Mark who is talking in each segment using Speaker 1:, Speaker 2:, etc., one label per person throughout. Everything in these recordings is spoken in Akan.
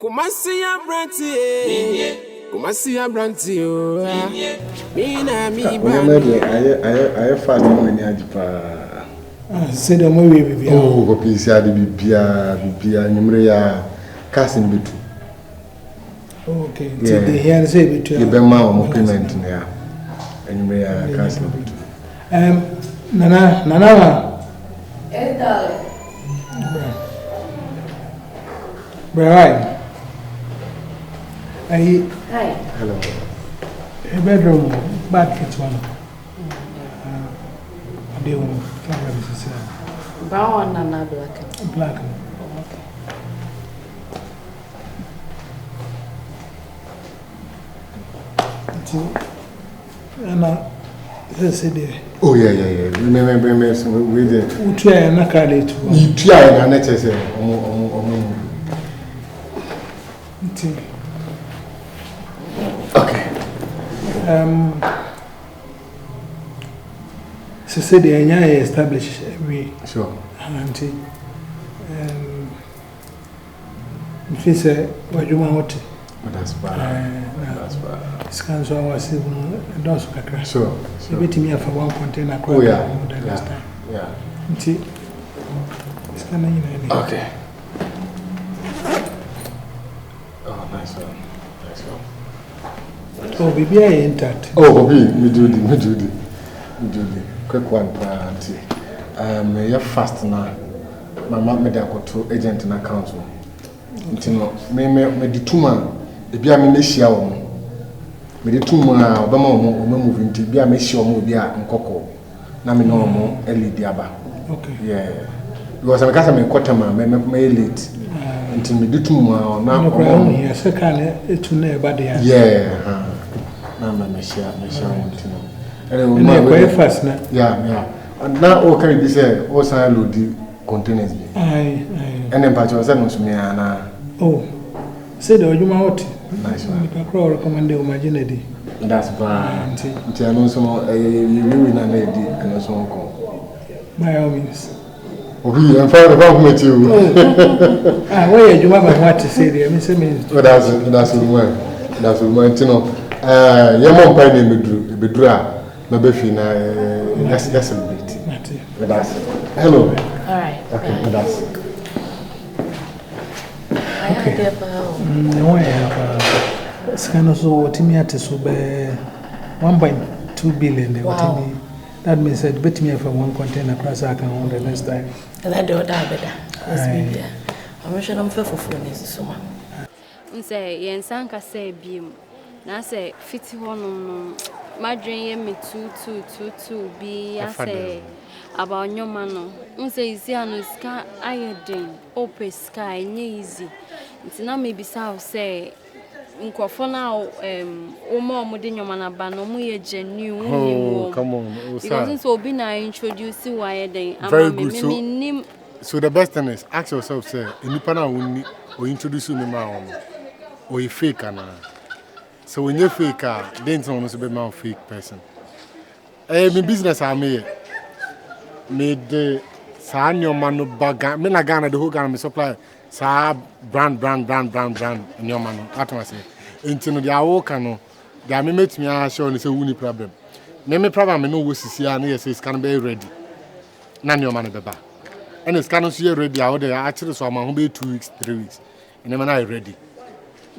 Speaker 1: KUMASI ABRANTE3. KUMASI ABRANTE3. Mina mi ba.
Speaker 2: I fast many ajipa.
Speaker 3: Say the more we be.
Speaker 2: Oh, kopi si adi bibia nyumre ya casting bitu.
Speaker 3: Okay. So they hear say bitu.
Speaker 2: You be ma o payment na ya. Nyumre ya casting bitu.
Speaker 3: Nana.
Speaker 4: Darling.
Speaker 3: Right. Hi.
Speaker 2: Hello.
Speaker 3: A bedroom, bad kids one. They will
Speaker 4: Brown and black.
Speaker 3: Black. And I said,
Speaker 2: Oh yeah. Remember we did.
Speaker 3: We try and knock at it.
Speaker 2: You try and let us say Okay.
Speaker 3: So said the anya establish we.
Speaker 2: Sure.
Speaker 3: Auntie. If you say what you want.
Speaker 2: That's bad. That's bad.
Speaker 3: Scans so I was those kakra.
Speaker 2: Sure.
Speaker 3: You bet me for one container.
Speaker 2: Oh yeah. Yeah.
Speaker 3: Auntie. Scan in.
Speaker 2: Okay. Oh, nice one.
Speaker 3: Oh, baby, I entered.
Speaker 2: Oh, baby, me do the quick one, auntie. You're fast now. My mom made a go to agent in account. You know, me the 2 man. If you are me share one, me the 2 man, Obama moving to be a me share more be a nkoko. Na me no more early diaba.
Speaker 3: Okay.
Speaker 2: Yeah. Because I'm casting me quarter man, me late. Until me do 2 man now.
Speaker 3: No, here second it to never there.
Speaker 2: Yeah. Na me share one to know.
Speaker 3: And they're quite fast now.
Speaker 2: Yeah. And now all can be said, all sign load the containers.
Speaker 3: Aye.
Speaker 2: And then patch was me and
Speaker 3: oh, say the you out.
Speaker 2: Nice one.
Speaker 3: You can recommend the imaginary.
Speaker 2: That's bad. Until I know some you win a lady and also uncle.
Speaker 3: By all means.
Speaker 2: Okay, I'm fine about me too.
Speaker 3: Where you have what to say there? Miss me.
Speaker 2: That's one, you know. Your mom pay me bedra. My baby na that's celebrate. That's hello.
Speaker 4: All right.
Speaker 2: Okay, that's.
Speaker 3: Okay. No, I have scan also what me at so be 1.2 billion.
Speaker 4: Wow.
Speaker 3: That means that bet me for one container across I can on the next time.
Speaker 4: And I do that better. Yes, baby. I'm sure I'm fair for phone is so much.
Speaker 5: Say yen sanka say bim. Na say 51 my dream me 2 be I say about your man. Say is here no sky iodine open sky easy. It's not maybe south say nkofo na omo de nyoma na ba no mo ye genuine.
Speaker 2: Oh, come on.
Speaker 5: Because so be na introduce why then
Speaker 2: very good. So the best thing is ask yourself say enipa na woni or introduce me ma on or you fake ana. So when you fake then someone must be a fake person. My business I made the Sanyo Manu Baga, Mina Ghana, the whole Ghana supply sa brand in your man. That's what I say. Until the Awokano, they made me show and say, Uni problem. Name problem, I know what is here and yes, it's can be ready. None your man beba. And it's cannot see ready out there. Actually, so I'm going to be 2 weeks, 3 weeks. And then I ready.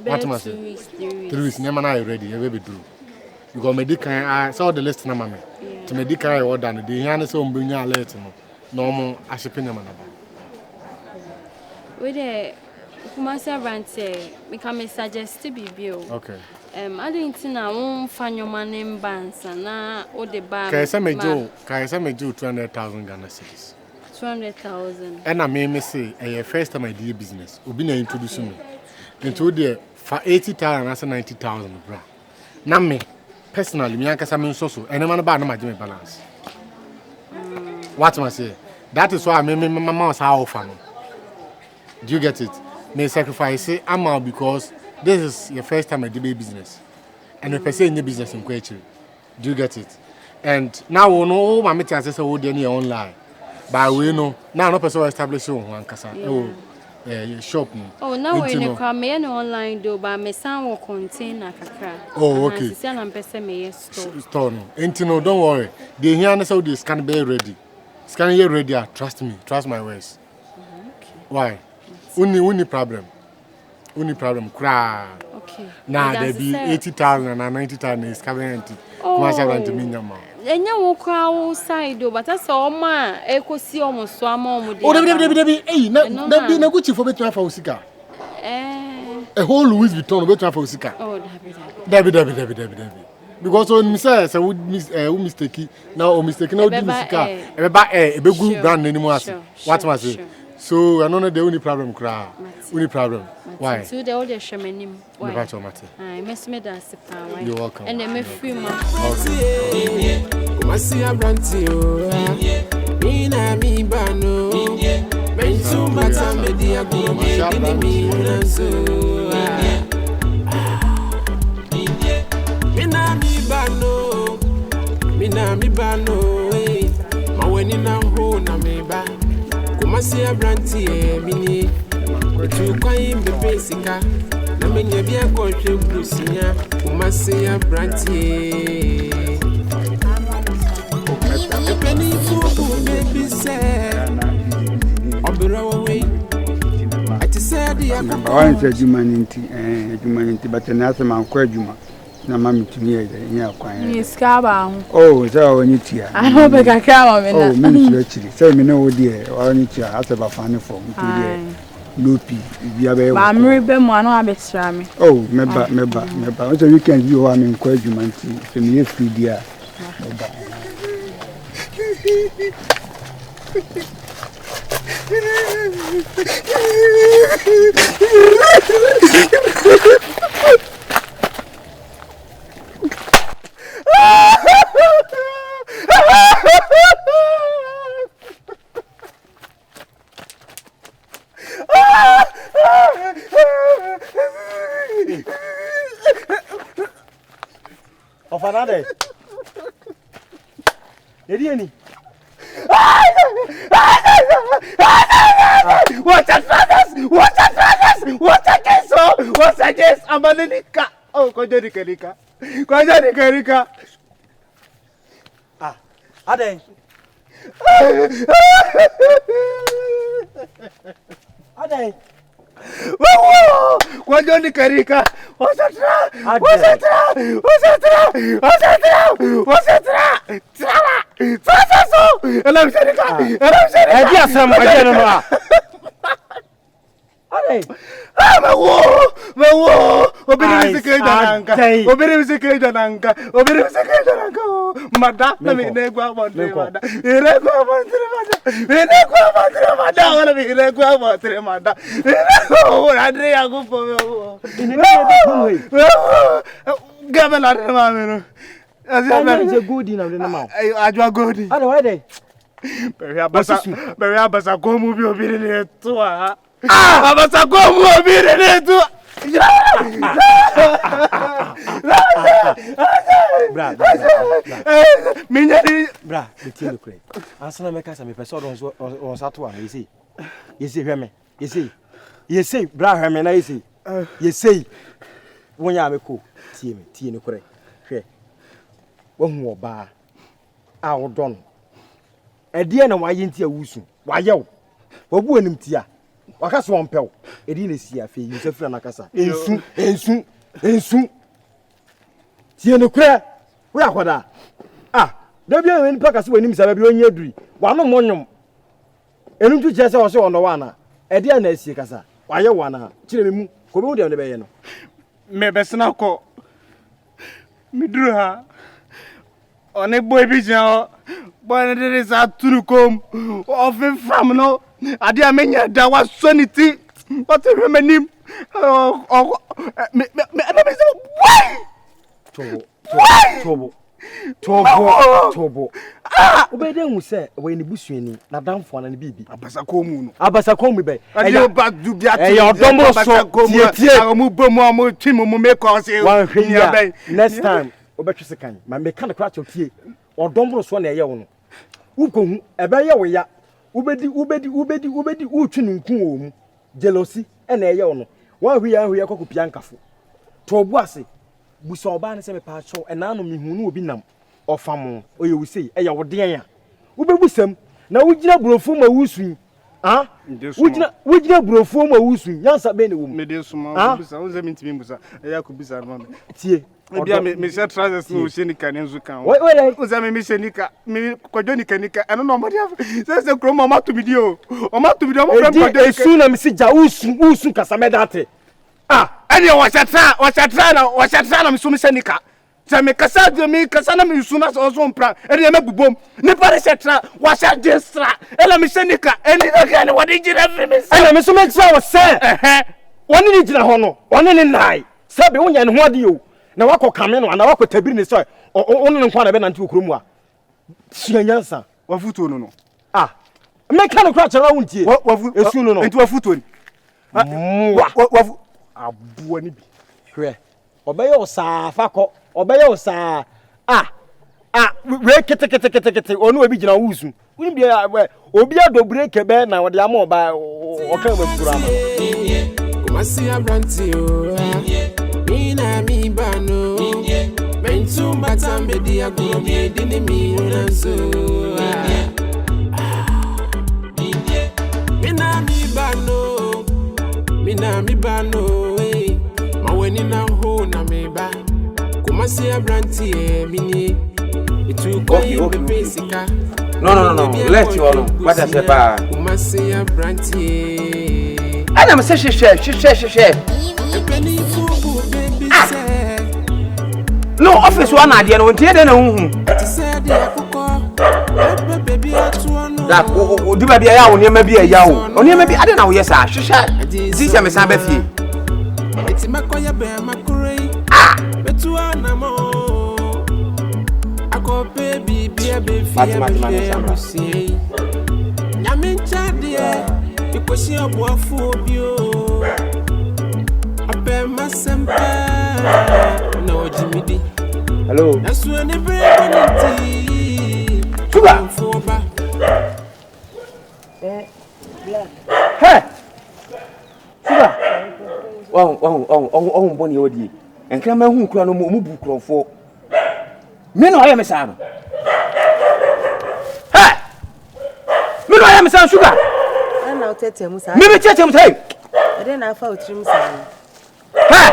Speaker 2: What am I saying? 3 weeks. Never I ready. You will be do. Because medical, I saw the list. Na mama. To medical, I order. The here so bring you alert. No more. I should pay them.
Speaker 5: With the KUMASI ABRANTE3, we can suggest to be bill.
Speaker 2: Okay.
Speaker 5: I didn't know find your man in bands and now all the bar.
Speaker 2: Can I me do 200,000 Ghana cedis?
Speaker 5: 200,000.
Speaker 2: And I may say, first time I did business. Obina introduce me. Into the for 80,000 and 90,000, bro. Now me personally, me anka some so and man ba na my balance. What am I say? That is why I my mama was how offer. Do you get it? Me sacrifice am out because this is your first time I do business, and the person in the business in question. Do you get it? And now we know my meeting as I say we dey online, but we know now no person establish one kasa. shop.
Speaker 5: Oh, now we in a me online do, but me sound will contain a kakra.
Speaker 2: Oh, okay.
Speaker 5: See, I'm person me store.
Speaker 2: Store no. Intino, don't worry. The here so this can be ready. Scan here ready. Trust me. Trust my words.
Speaker 5: Okay.
Speaker 2: Why? Only problem. Only problem. Cry.
Speaker 5: Okay.
Speaker 2: Nah, there be 80,000 and 90,000 is coming empty. KUMASI Abrante minimum.
Speaker 5: And you walk outside, but that's all my echo see almost so among.
Speaker 2: Oh, Debbie, hey, that be no good for better for Sika. A whole Louis Vuitton better for Sika.
Speaker 5: Oh,
Speaker 2: Debbie. Because when Mr. I would mistake now, mistake now, Sika. A big good brand anymore. What was it? So I know the only problem, only problem. Why?
Speaker 5: So the older shaman. Why? I miss me that's the power.
Speaker 2: You're welcome.
Speaker 5: And then me free man.
Speaker 1: KUMASI Abrante, Mina mi bano. Mentu mata media gumi mi naso. Mina mi bano. Maweni na ho na meba. KUMASI Abrante, mini. Tu kwai mbebe sika. Na menye bia kwohwe brusinya. KUMASI Abrante. Penny food, baby said, I just said,
Speaker 6: I said, humanity, but an asthma quadruma. No, mammy to me, yeah, quite.
Speaker 7: Scaba.
Speaker 6: Oh, so when you tear.
Speaker 7: I hope I can come.
Speaker 6: Oh, Minister, say me no dear, or any tear, as about funny form. Loopy, if you have a
Speaker 7: I'm one of a strammy.
Speaker 6: Oh, meba. So you can do one in quadruma, from your free dear.
Speaker 8: Of another. Ediani. What a brothers! What a case! What's a case? Amanika! Oh, Kojarika. Ah, Ade. Kojarika. What's a a good in of the mouth. I do a good. How do I day? Very abasa go move your video to her. Abasa go move your video to Bra, the tea look great. Answer make us a person on Saturday. You see, Bra, I see. You say, when you are cool, tea in the correct. One more bar. Our done. A dear, no, why ain't you wooing? Why yo? What would him tear? Waka swamp pell. It didn't see a fee, you say, Franacasa. And soon. See no crack. We are what? Ah, there be any packers when himself be on your dream. One more. And you just also on the one. A dear Nessie Casa. Why you wanna? Chilling, come on down the bay. Maybe Snako. Me drew her. On a boy vision, but there is a tunukum of a family. I dear many that was sanity. What a woman Tobo. Ah, obey them who say when the bush winning, not down for an baby. Abasa come be. And you back do your dumbo so next time. Obetre sekan ma me kan kra chotie odomro so na ye wo no ukohu ebe ye wo ya ubedi utwi nku wo mu jealousy and a yono. One we are coco piancafo. To boise, Busoban semi pacho, and now me who will be numb or famon, or you will say, a yaw dear. Ube busem, now we did bro from a wooswing. Ah, would you bro from a wooswing? Yes, I been a woman.
Speaker 9: Medicine, I was a meeting, I could be some. Mr. Trousers, no cynic and Zuka. What was I, Miss Nika, me, Kodonica, I don't know what you have. There's a chroma to video, or not to be done.
Speaker 8: Soon I'm sick, Usu Casamedate. Ah, and you watch a try, I'm so Seneca. Same Cassad, me, Cassana, Sunas also on plan, and you make boom. Nepal etc. Watch out, just Ella Seneca, and again, what did you have? And I'm so much so, sir. One in the honor, one in the night. Sabi, and what do you? Na wako kameno na wako tabiri ni so onu nkwa na be nanti okromu a sianyansa
Speaker 9: wafuto no
Speaker 8: ah meka no kra chara wontie esu no
Speaker 9: enti wafuto ni
Speaker 8: wafu abuo ni bi hwe obeye osafa ko obeye osa we kete onu obi gina wusu woni bia obi adobure kebe na wode ama oba okan wafura ma
Speaker 1: Kumasi Abrante3 Mina mi bano Mentu batambe di agumi dini mi unanso Mina mi bano Maweni na ho na meba Kumasi Abrante3 mini Itu kwa yube pesika
Speaker 10: No, let you alone. What I say, pa?
Speaker 1: Kumasi Abrante3
Speaker 10: I am say she. No office one idea no tie dey na hu. Da o di ba bia ya wo ne ma bia ya wo. O ne ma bia ade na wo yes a hwehwe. Ti se me san ba fie.
Speaker 1: Eti makoya be makure. Ah, betu anamo. Akope bibia be fie. Nyame nchade ikosi obuafo obio. Abe masempa. No Jimmy.
Speaker 10: Hello.
Speaker 1: That's when they bring it.
Speaker 10: Sugar. Hey. Sugar. Oh, Bonnie Odi. And come on, who no more book for. Men, I am a son. Hey. Men, I am a son, Sugar.
Speaker 4: And now tell him,
Speaker 10: maybe tell him, hey.
Speaker 4: I didn't have out him, son.
Speaker 10: Hey.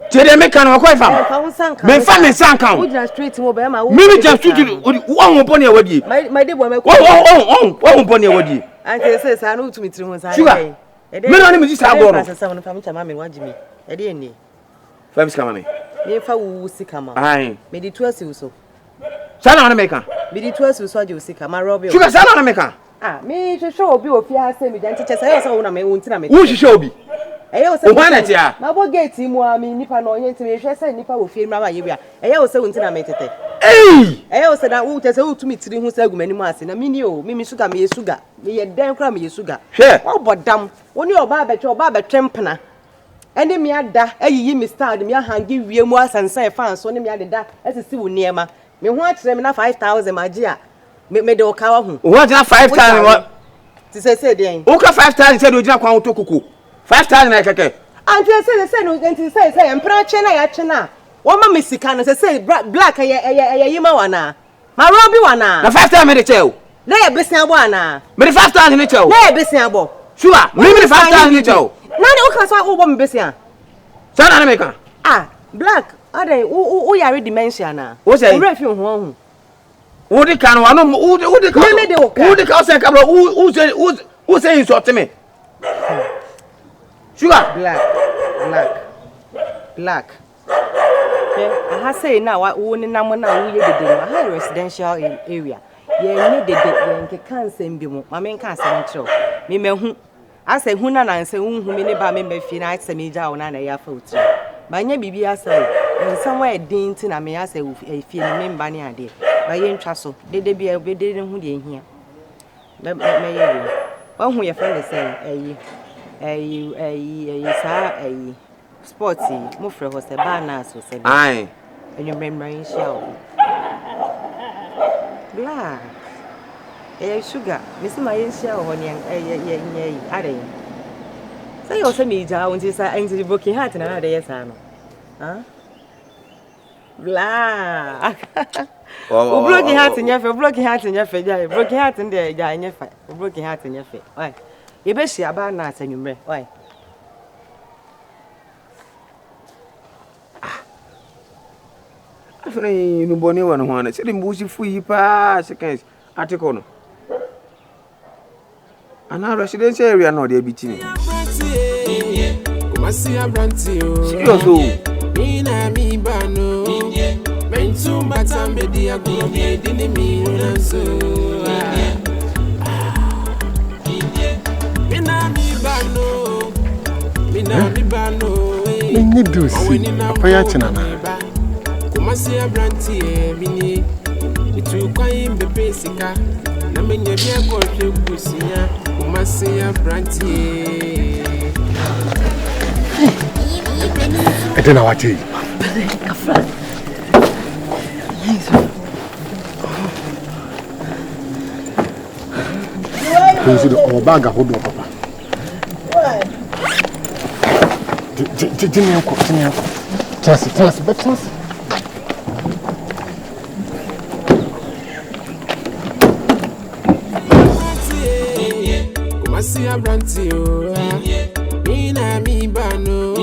Speaker 10: Tede me kan wa kwai fam. Me fa me san kan.
Speaker 4: Wo just straight mo be ma wo.
Speaker 10: Me just straight wo ho boni e wadi.
Speaker 4: My dey boy me ko.
Speaker 10: Wo ho boni e wadi.
Speaker 4: Ante say sa no tumi tiri ho sa.
Speaker 10: Sugar. Me no ni me sa go no.
Speaker 4: Sa no fa me chama me waji me. E dey ni.
Speaker 10: Fa me skama me.
Speaker 4: Me fa wo sika ma.
Speaker 10: Ai.
Speaker 4: Me di 12 so.
Speaker 10: Sa na me kan.
Speaker 4: Me di 12 so aje sika ma robe.
Speaker 10: Sugar sa na me kan.
Speaker 4: Ah, me hwehwe obi ofi ha say me janti chese ayo sa wo na me wo ntina me.
Speaker 10: Wo hwehwe obi.
Speaker 4: Eyo se
Speaker 10: o na tia
Speaker 4: na bo gate mu ami nipa no onye ntime hwe se nipa wo fie mra ba ye bia eyo se wonti na metete eyo se na wo tese wo tumi tiri hu se agumani mu ase na mini o mimi sugar me sugar me ye den kra me sugar
Speaker 10: hwe
Speaker 4: wo bodam woni oba betwe mpena ene me ada ayiyi me style me hangi wie mu asansan e fan so ne me adeda asisi wo niema me ho akire me na 5000 maji a me de o kawa hu
Speaker 10: wo na 5000
Speaker 4: ti se den
Speaker 10: o ka 5000 se do jina kwa to kuku 5000 na keke.
Speaker 4: Anti say no anti say empra che na ya che na. Wo ma mesika no say black ye yima wana. Ma robi wana.
Speaker 10: Na 5000 me de cheo.
Speaker 4: Na ye besia bo ana.
Speaker 10: Me de 5000 ne cheo.
Speaker 4: Na ye besia bo.
Speaker 10: Sure, me de 5000 ne cheo.
Speaker 4: Na ni o ka so wo bo me besia.
Speaker 10: Sana na me kan.
Speaker 4: Ah, black. Ade wo yare dementia na.
Speaker 10: Wo say?
Speaker 4: Wo refi ho ho.
Speaker 10: Wo de kan wa no wo de kan.
Speaker 4: Me de wo ka.
Speaker 10: Wo de ka say kabro wo say insult me. Sugar.
Speaker 4: Black. Okay. I say now wo ni na mo na wo ye dede no. High residential area. Ye ni dede ye nke kan sem bi mo. Ma me kan sem kiro. Me mehu. Ase hu na na nse hu me ne ba me mafie na ase me ja wo na na ya fa uti. Ba nya bibi ase. Somewhere din ti na me ase fie ni me mba ne ade. Ba ye ntwa so. Dede bi e dede hu de hia. Me ye bi. Wa hu ye friend say sa sporty mo frɛ ho sɛ ba na so sɛ
Speaker 10: ai
Speaker 4: enyo memran show black sugar. Miss my share on ye, adding. Say also me down this I into the booking hat and another yes, huh? Blah. Broken hat in your broken hat in your face, broken hat in there, in your face, broken hat in your face. Why? You bet she about nuts and you may. Why?
Speaker 10: I feel no bonny one. I said, in Bushi free pass against article. And our residential area, no, they're beating me. KUMASI ABRANTE3.
Speaker 1: KUMASI ABRANTE3 mini itu kwai mbebe sika na menye bia ko hwe kusia KUMASI ABRANTE3
Speaker 2: Edena wachi
Speaker 4: Kafra
Speaker 2: Kunzi do baga hodo papa Tini yako Chance but chance
Speaker 1: KUMASI ABRANTE3 ina mi bano